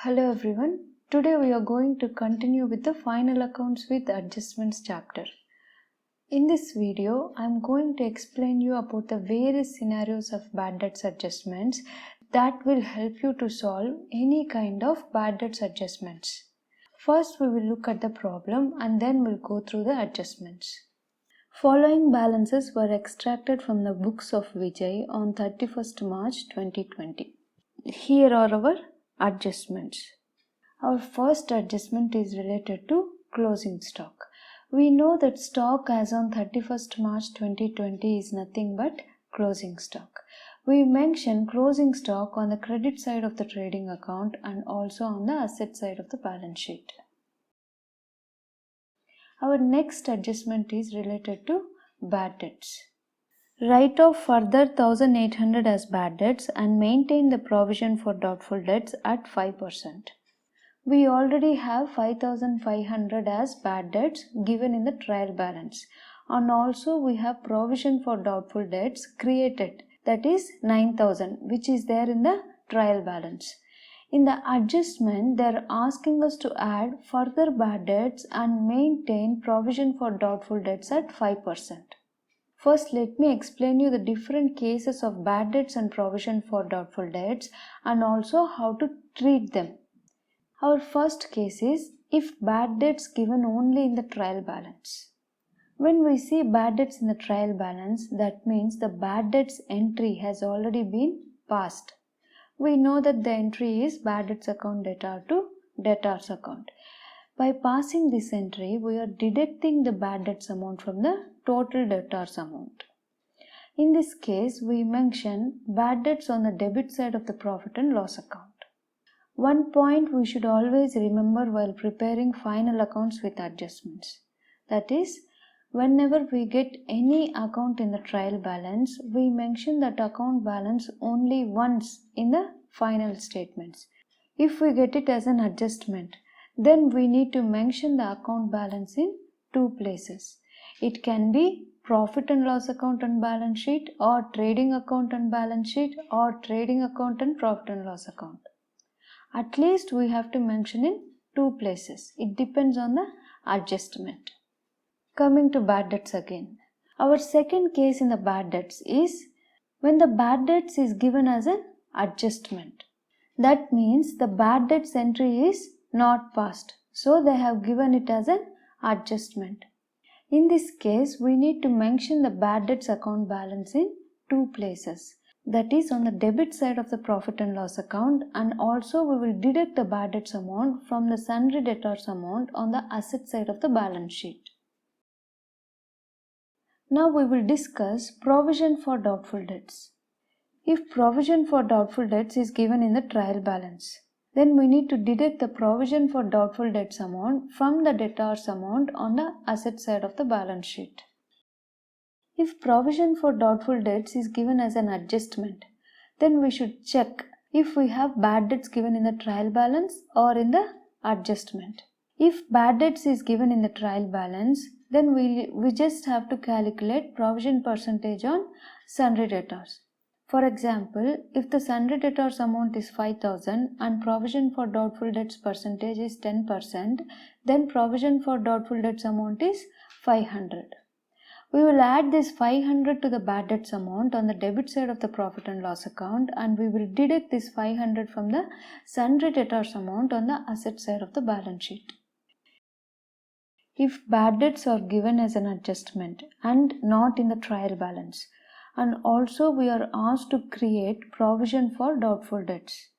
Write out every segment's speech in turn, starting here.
Hello everyone. Today we are going to continue with the final accounts with adjustments chapter. In this video, I am going to explain you about the various scenarios of bad debts adjustments that will help you to solve any kind of bad debts adjustments. First, we will look at the problem and then we'll go through the adjustments. Following balances were extracted from the books of Vijay on 31st March 2020. Here are our adjustments. Our first adjustment is related to closing stock. We know that stock as on 31st March 2020 is nothing but closing stock. We mention closing stock on the credit side of the trading account and also on the asset side of the balance sheet. Our next adjustment is related to bad debts. Write off further 1800 as bad debts and maintain the provision for doubtful debts at 5%. We already have 5500 as bad debts given in the trial balance, and also we have provision for doubtful debts created, that is 9000, which is there in the trial balance. In the adjustment, they are asking us to add further bad debts and maintain provision for doubtful debts at 5%. First, let me explain you the different cases of bad debts and provision for doubtful debts and also how to treat them. Our first case is if bad debts given only in the trial balance. When we see bad debts in the trial balance, that means the bad debts entry has already been passed. We know that the entry is bad debts account debtor to debtors account. By passing this entry, we are deducting the bad debts amount from the total debtors amount. In this case, we mention bad debts on the debit side of the profit and loss account. One point we should always remember while preparing final accounts with adjustments. That is, whenever we get any account in the trial balance, we mention that account balance only once in the final statements. If we get it as an adjustment, then we need to mention the account balance in two places. It can be profit and loss account and balance sheet, or trading account and balance sheet, or trading account and profit and loss account. At least we have to mention in two places. It depends on the adjustment. Coming to bad debts again. Our second case in the bad debts is when the bad debts is given as an adjustment. That means the bad debts entry is not passed. So they have given it as an adjustment. In this case, we need to mention the bad debts account balance in two places. That is on the debit side of the profit and loss account, and also we will deduct the bad debts amount from the sundry debtors amount on the asset side of the balance sheet. Now we will discuss provision for doubtful debts. If provision for doubtful debts is given in the trial balance, then we need to deduct the provision for doubtful debts amount from the debtors amount on the asset side of the balance sheet. If provision for doubtful debts is given as an adjustment, then we should check if we have bad debts given in the trial balance or in the adjustment. If bad debts is given in the trial balance, then we just have to calculate provision percentage on sundry debtors. For example, if the sundry debtors amount is 5000 and provision for doubtful debts percentage is 10%, then provision for doubtful debts amount is 500. We will add this 500 to the bad debts amount on the debit side of the profit and loss account, and we will deduct this 500 from the sundry debtors amount on the asset side of the balance sheet. If bad debts are given as an adjustment and not in the trial balance, and also we are asked to create provision for doubtful debts.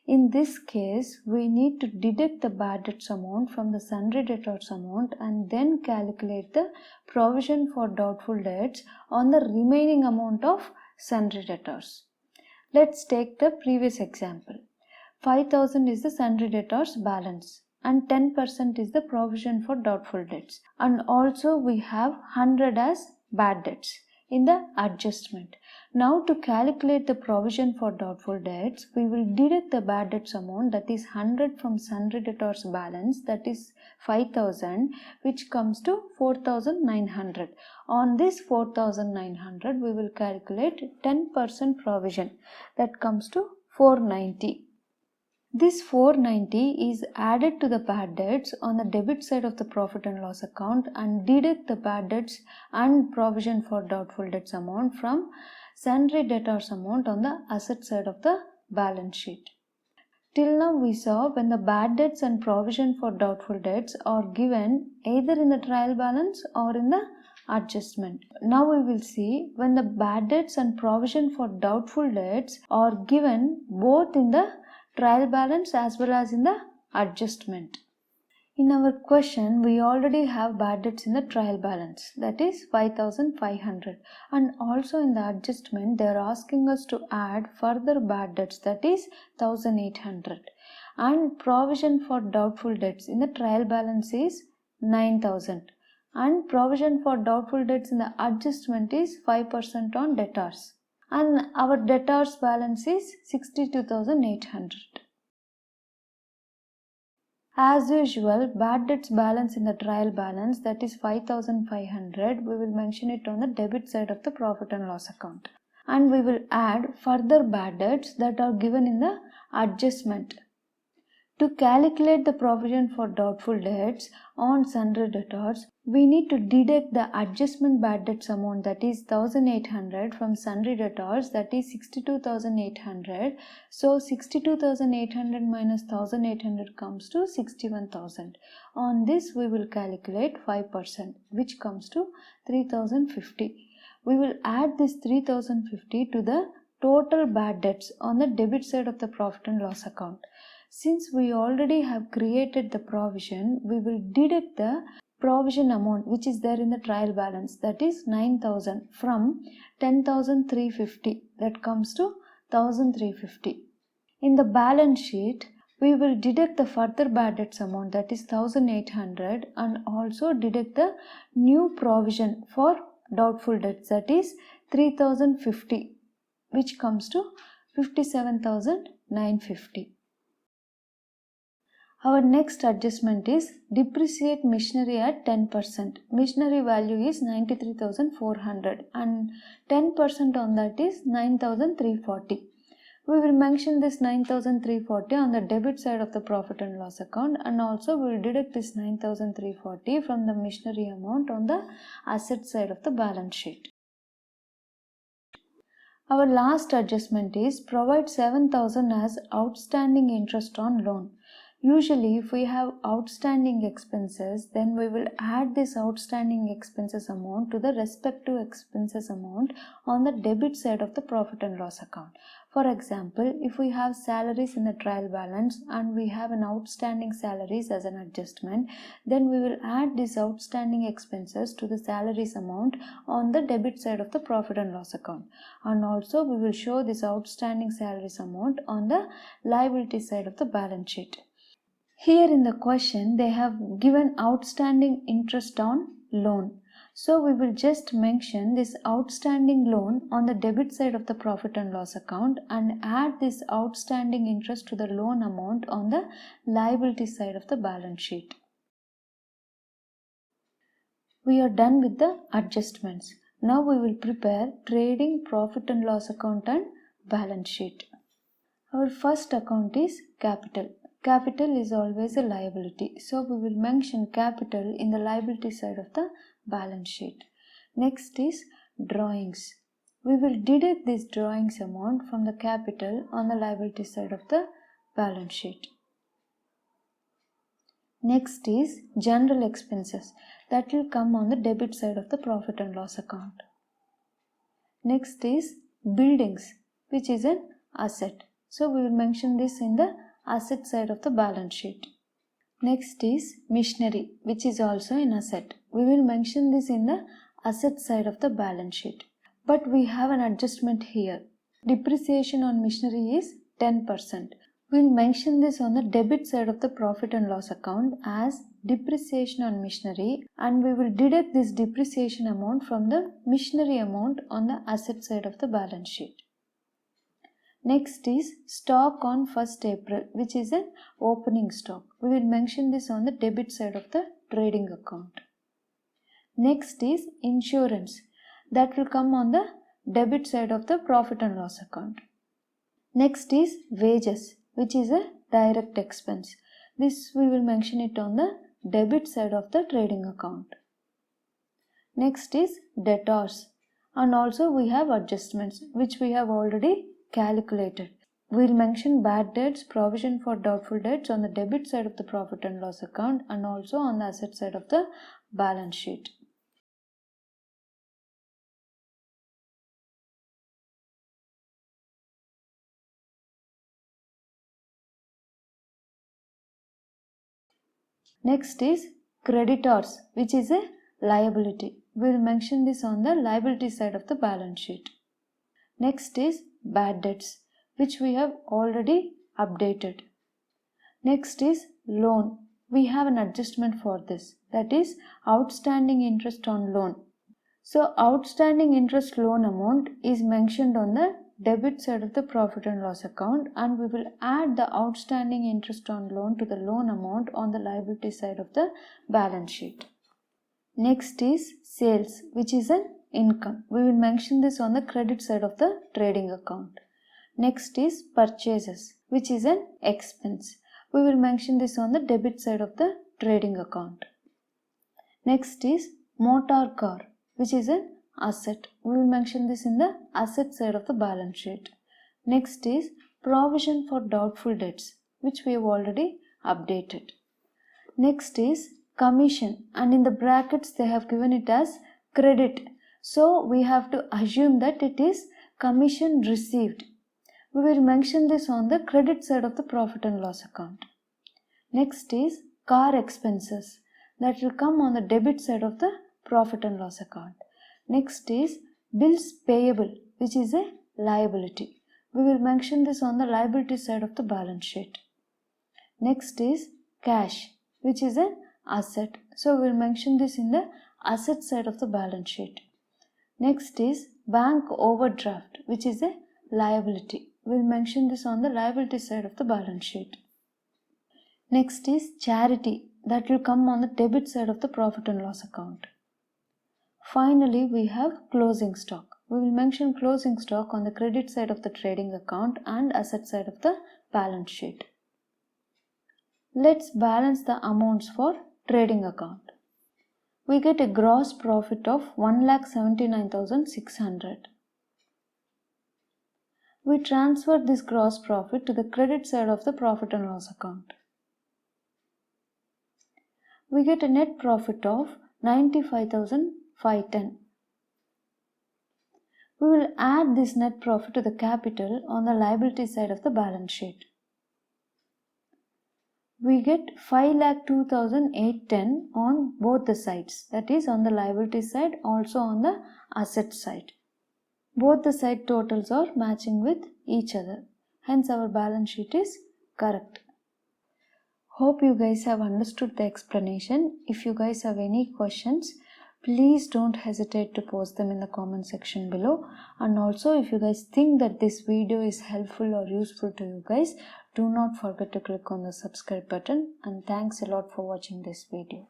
In this case, we need to deduct the bad debts amount from the sundry debtors amount and then calculate the provision for doubtful debts on the remaining amount of sundry debtors. Let's take the previous example. 5000 is the sundry debtors balance and 10% is the provision for doubtful debts, and also we have 100 as bad debts in the adjustment. Now to calculate the provision for doubtful debts, we will deduct the bad debts amount, that is 100 from sundry debtors balance, that is 5000, which comes to 4900. On this 4900, we will calculate 10% provision, that comes to 490. This 490 is added to the bad debts on the debit side of the profit and loss account and deduct the bad debts and provision for doubtful debts amount from sundry debtors amount on the asset side of the balance sheet. Till now we saw when the bad debts and provision for doubtful debts are given either in the trial balance or in the adjustment. Now we will see when the bad debts and provision for doubtful debts are given both in the trial balance as well as in the adjustment. In our question, we already have bad debts in the trial balance, that is 5,500, and also in the adjustment they are asking us to add further bad debts, that is 1,800, and provision for doubtful debts in the trial balance is 9,000, and provision for doubtful debts in the adjustment is 5% on debtors, and our debtors balance is 62,800. As usual, bad debts balance in the trial balance, that is 5,500, we will mention it on the debit side of the profit and loss account. And we will add further bad debts that are given in the adjustment. To calculate the provision for doubtful debts on sundry debtors, we need to deduct the adjustment bad debts amount, that is 1,800, from sundry debtors, that is 62,800. So 62,800 minus 1,800 comes to 61,000. On this we will calculate 5%, which comes to 3,050. We will add this 3,050 to the total bad debts on the debit side of the profit and loss account. Since we already have created the provision, we will deduct the provision amount which is there in the trial balance, that is 9,000, from 10,350, that comes to 1,350. In the balance sheet, we will deduct the further bad debts amount, that is 1,800, and also deduct the new provision for doubtful debts, that is 3,050, which comes to 57,950. Our next adjustment is depreciate machinery at 10%. Machinery value is 93,400 and 10% on that is 9,340. We will mention this 9,340 on the debit side of the profit and loss account, and also we will deduct this 9,340 from the machinery amount on the asset side of the balance sheet. Our last adjustment is provide 7,000 as outstanding interest on loan. Usually if we have outstanding expenses, then we will add this outstanding expenses amount to the respective expenses amount on the debit side of the profit and loss account. For example, if we have salaries in the trial balance and we have an outstanding salaries as an adjustment, then we will add these outstanding expenses to the salaries amount on the debit side of the profit and loss account. And also we will show this outstanding salaries amount on the liability side of the balance sheet. Here in the question, they have given outstanding interest on loan. So we will just mention this outstanding loan on the debit side of the profit and loss account and add this outstanding interest to the loan amount on the liability side of the balance sheet. We are done with the adjustments. Now we will prepare trading profit and loss account and balance sheet. Our first account is capital. Capital is always a liability, so we will mention capital in the liability side of the balance sheet. Next is drawings. We will deduct this drawings amount from the capital on the liability side of the balance sheet. Next is general expenses, that will come on the debit side of the profit and loss account. Next is buildings, which is an asset, so we will mention this in the asset side of the balance sheet. Next is machinery, which is also an asset. We will mention this in the asset side of the balance sheet. But we have an adjustment here. Depreciation on machinery is 10%. We will mention this on the debit side of the profit and loss account as depreciation on machinery, and we will deduct this depreciation amount from the machinery amount on the asset side of the balance sheet. Next is stock on 1st April, which is an opening stock. We will mention this on the debit side of the trading account. Next is insurance, that will come on the debit side of the profit and loss account. Next is wages, which is a direct expense. This we will mention it on the debit side of the trading account. Next is debtors, and also we have adjustments which we have already calculated. We will mention bad debts, provision for doubtful debts on the debit side of the profit and loss account and also on the asset side of the balance sheet. Next is creditors, which is a liability. We will mention this on the liability side of the balance sheet. Next is bad debts, which we have already updated. Next is loan. We have an adjustment for this, that is outstanding interest on loan. So outstanding interest loan amount is mentioned on the debit side of the profit and loss account, and we will add the outstanding interest on loan to the loan amount on the liability side of the balance sheet. Next is sales, which is an income. We will mention this on the credit side of the trading account. Next is purchases, which is an expense. We will mention this on the debit side of the trading account. Next is motor car, which is an asset. We will mention this in the asset side of the balance sheet. Next is provision for doubtful debts, which we have already updated. Next is commission, and in the brackets they have given it as credit. So we have to assume that it is commission received. We will mention this on the credit side of the profit and loss account. Next is car expenses, that will come on the debit side of the profit and loss account. Next is bills payable, which is a liability. We will mention this on the liability side of the balance sheet. Next is cash, which is an asset. So we will mention this in the asset side of the balance sheet. Next is bank overdraft, which is a liability. We will mention this on the liability side of the balance sheet. Next is charity, that will come on the debit side of the profit and loss account. Finally, we have closing stock. We will mention closing stock on the credit side of the trading account and asset side of the balance sheet. Let's balance the amounts for trading account. We get a gross profit of 1,79,600. We transfer this gross profit to the credit side of the profit and loss account. We get a net profit of 95,510. We will add this net profit to the capital on the liability side of the balance sheet. We get 5,02,810 on both the sides, that is on the liability side, also on the asset side. Both the side totals are matching with each other, hence our balance sheet is correct. Hope you guys have understood the explanation. If you guys have any questions, please don't hesitate to post them in the comment section below. And also, if you guys think that this video is helpful or useful to you guys, do not forget to click on the subscribe button. And thanks a lot for watching this video.